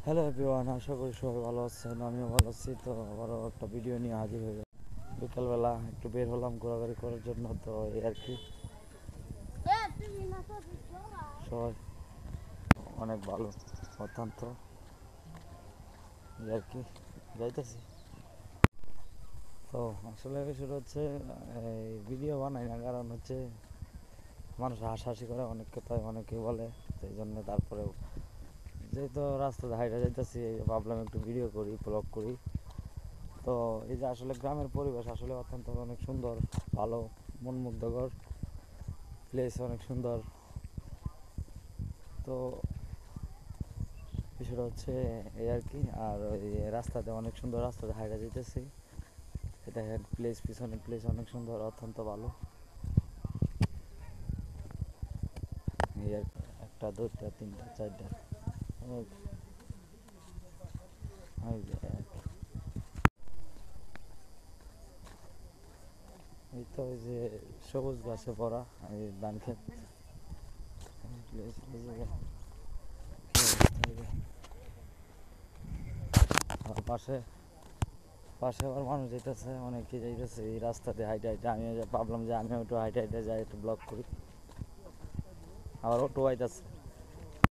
Hello everyone, আশা করি সবাই ভালো আছেন। আমিও ভালো আছি। তো আবারও একটা ভিডিও নিয়ে হাজির হয়ে গেলাম। বিকালবেলা একটু বের হলাম ঘোরাঘুরি করার জন্য। তো এই আর কি, সবাই অনেক ভালো, অত্যন্ত এই আর কি যাইতেছি। তো আসলে বিষয়টা হচ্ছে, এই ভিডিও বানাই না কারণ হচ্ছে মানুষ হাসাহাসি করে, অনেক কথায় অনেকেই বলে, তো এই জন্য তারপরেও যেহেতু রাস্তাতে হাইটা যাইতেছি, ভাবলাম একটু ভিডিও করি, ব্লগ করি। তো এই যে আসলে গ্রামের পরিবেশ আসলে অত্যন্ত অনেক সুন্দর, ভালো, মনমুগ্ধকর প্লেস, অনেক সুন্দর। তো বিষয়টা হচ্ছে এই আর কি। আর ওই রাস্তাতে অনেক সুন্দর, রাস্তাতে হাইটা যেতেছি, এটা প্লেস, পিছনে প্লেস অনেক সুন্দর, অত্যন্ত ভালো। এই আর একটা, দুইটা, তিনটা, চারটা, এই তো ওই যে সবুজ গাছে ভরা এই ধান ক্ষেত। আর পাশে পাশে আবার মানুষ যাইতেছে, অনেকে যাইতেছে এই রাস্তাতে হাইটে হাইটে। আমি ভাবলাম যে আমিও একটু হাইটে হাইটে যাই, একটু ব্লগ করি। আবার অটো আইতেছে।